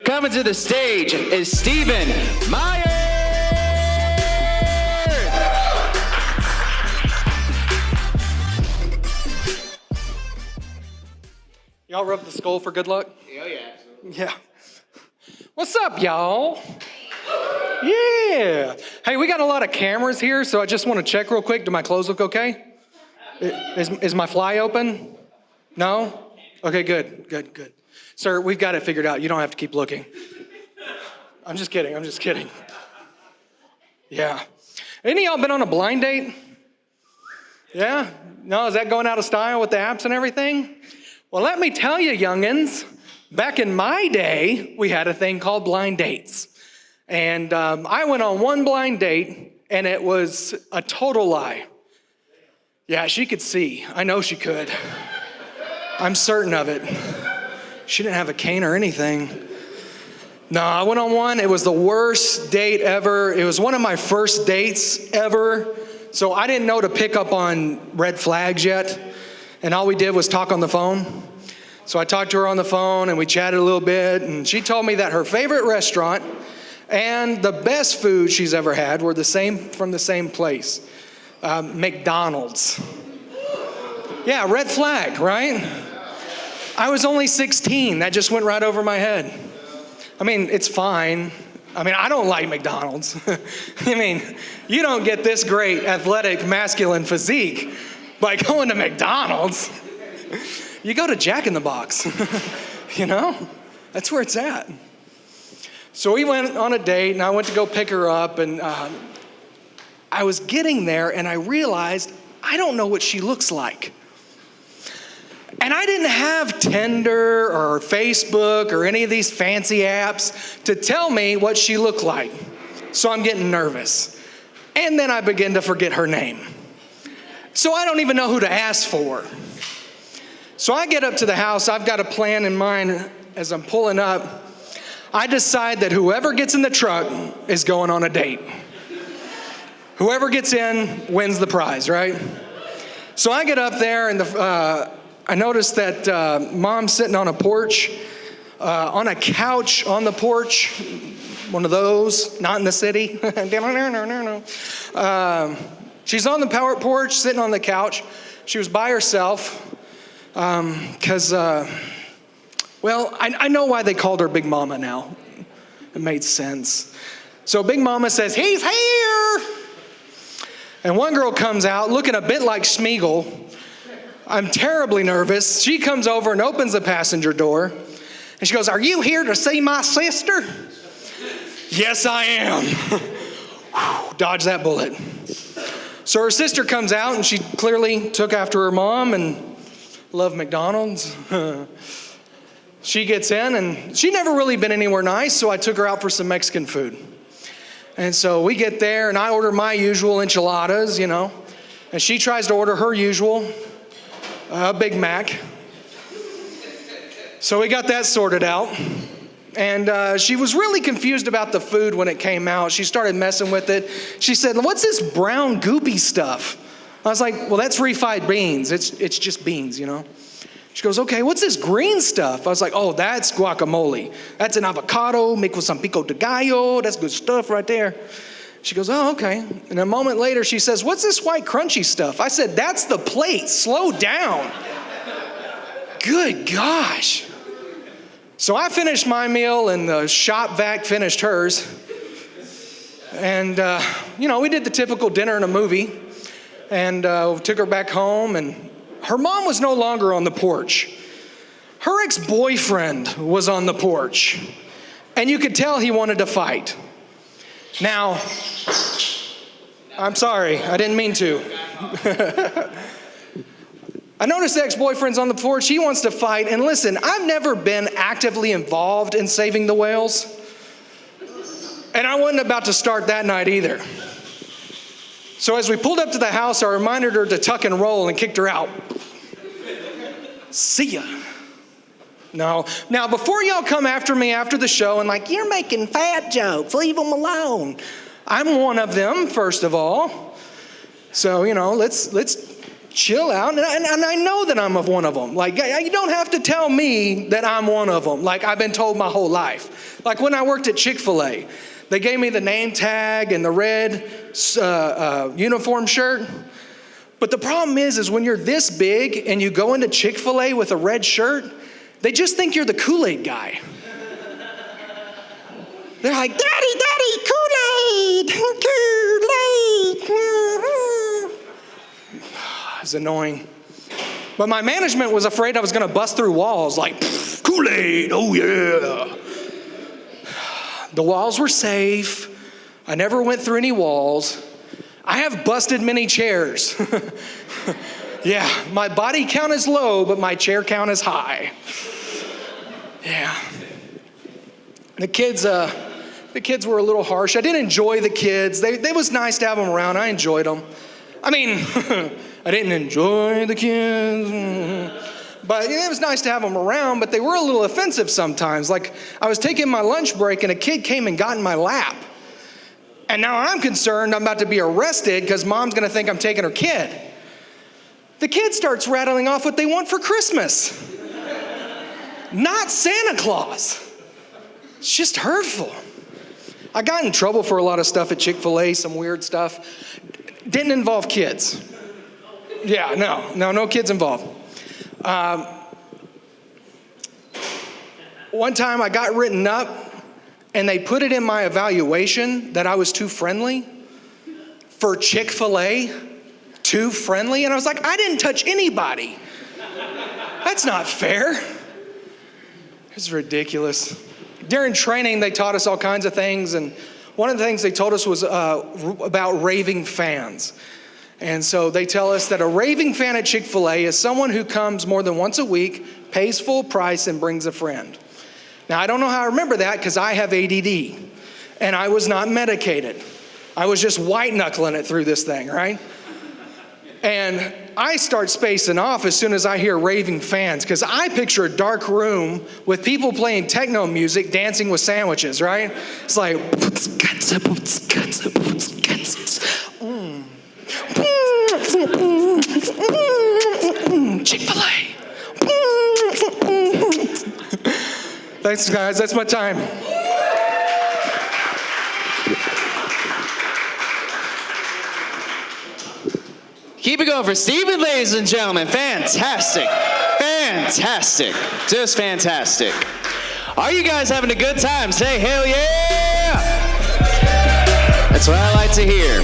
Coming to the stage is Stephen Myers. Y'all rub the skull for good luck? Oh yeah, absolutely. Yeah. What's up, y'all? Yeah. Hey, we got a lot of cameras here, so I just want to check real quick. Do my clothes look okay? Is my fly open? No? Okay, good. Sir, we've got it figured out. You don't have to keep looking. I'm just kidding. Yeah. Any of y'all been on a blind date? Yeah? No, is that going out of style with the apps and everything? Well, let me tell you, youngins, back in my day, we had a thing called blind dates. And I went on one blind date, and it was a total lie. Yeah, she could see. I know she could. I'm certain of it. She didn't have a cane or anything. No, I went on one. It was the worst date ever. It was one of my first dates ever. So I didn't know to pick up on red flags yet. And all we did was talk on the phone. So I talked to her on the phone and we chatted a little bit. And she told me that her favorite restaurant and the best food she's ever had were from the same place, McDonald's. Yeah, red flag, right? I was only 16. That just went right over my head. I mean, it's fine. I mean, I don't like McDonald's. I mean, you don't get this great athletic masculine physique by going to McDonald's. You go to Jack in the Box, you know? That's where it's at. So we went on a date, and I went to go pick her up, and I was getting there, and I realized I don't know what she looks like. And I didn't have Tinder or Facebook or any of these fancy apps to tell me what she looked like. So I'm getting nervous. And then I begin to forget her name. So I don't even know who to ask for. So I get up to the house. I've got a plan in mind as I'm pulling up. I decide that whoever gets in the truck is going on a date. Whoever gets in wins the prize, right? So I get up there and I noticed that Mom's sitting on a porch, on a couch on the porch, one of those, not in the city. She's on the power porch, sitting on the couch. She was by herself because, I know why they called her Big Mama now. It made sense. So Big Mama says, "He's here!" And one girl comes out looking a bit like Smeagol. I'm terribly nervous. She comes over and opens the passenger door. And she goes, "Are you here to see my sister?" "Yes, I am." Dodge that bullet. So her sister comes out, and she clearly took after her mom and loved McDonald's. She gets in, and she'd never really been anywhere nice, so I took her out for some Mexican food. And so we get there, and I order my usual enchiladas, you know. And she tries to order her usual Big Mac. So we got that sorted out. And she was really confused about the food when it came out. She started messing with it. She said, "What's this brown goopy stuff?" I was like, "Well, that's refried beans. It's just beans, you know." She goes, "Okay, what's this green stuff?" I was like, "Oh, that's guacamole. That's an avocado mixed with some pico de gallo. That's good stuff right there." She goes, "Oh, okay." And a moment later, she says, "What's this white crunchy stuff?" I said, "That's the plate. Slow down." Good gosh. So I finished my meal, and the shop vac finished hers. And, we did the typical dinner and a movie. And took her back home, and her mom was no longer on the porch. Her ex-boyfriend was on the porch. And you could tell he wanted to fight. Now, I'm sorry, I didn't mean to. I noticed the ex-boyfriend's on the porch. He wants to fight. And listen, I've never been actively involved in saving the whales. And I wasn't about to start that night either. So as we pulled up to the house, I reminded her to tuck and roll and kicked her out. See ya. No. Now, before y'all come after me after the show and like, "You're making fat jokes, leave them alone." I'm one of them, first of all. So, let's chill out. And I know that I'm of one of them. Like, you don't have to tell me that I'm one of them. Like, I've been told my whole life. Like, when I worked at Chick-fil-A, they gave me the name tag and the red uniform shirt. But the problem is when you're this big and you go into Chick-fil-A with a red shirt, they just think you're the Kool-Aid guy. They're like, Daddy, Kool-Aid, Kool-Aid. It's annoying. But my management was afraid I was going to bust through walls like, Kool-Aid, oh yeah. The walls were safe. I never went through any walls. I have busted many chairs. Yeah, my body count is low, but my chair count is high. Yeah. The kids were a little harsh. I did enjoy the kids. They was nice to have them around. I enjoyed them. I mean, I didn't enjoy the kids, but it was nice to have them around, but they were a little offensive sometimes. Like, I was taking my lunch break and a kid came and got in my lap. And now I'm concerned I'm about to be arrested because mom's going to think I'm taking her kid. The kid starts rattling off what they want for Christmas. Not Santa Claus. It's just hurtful. I got in trouble for a lot of stuff at Chick-fil-A, some weird stuff. Didn't involve kids. Yeah, no kids involved. One time I got written up and they put it in my evaluation that I was too friendly for Chick-fil-A, too friendly. And I was like, I didn't touch anybody. That's not fair. It's ridiculous. During training, they taught us all kinds of things. And one of the things they told us was about raving fans. And so they tell us that a raving fan at Chick-fil-A is someone who comes more than once a week, pays full price, and brings a friend. Now, I don't know how I remember that because I have ADD, and I was not medicated. I was just white-knuckling it through this thing, right? And I start spacing off as soon as I hear raving fans because I picture a dark room with people playing techno music, dancing with sandwiches, right? It's like, Chick-fil-A. Thanks, guys. That's my time. Keep it going for Steven, ladies and gentlemen. Fantastic. Fantastic. Just fantastic. Are you guys having a good time? Say hell yeah! That's what I like to hear.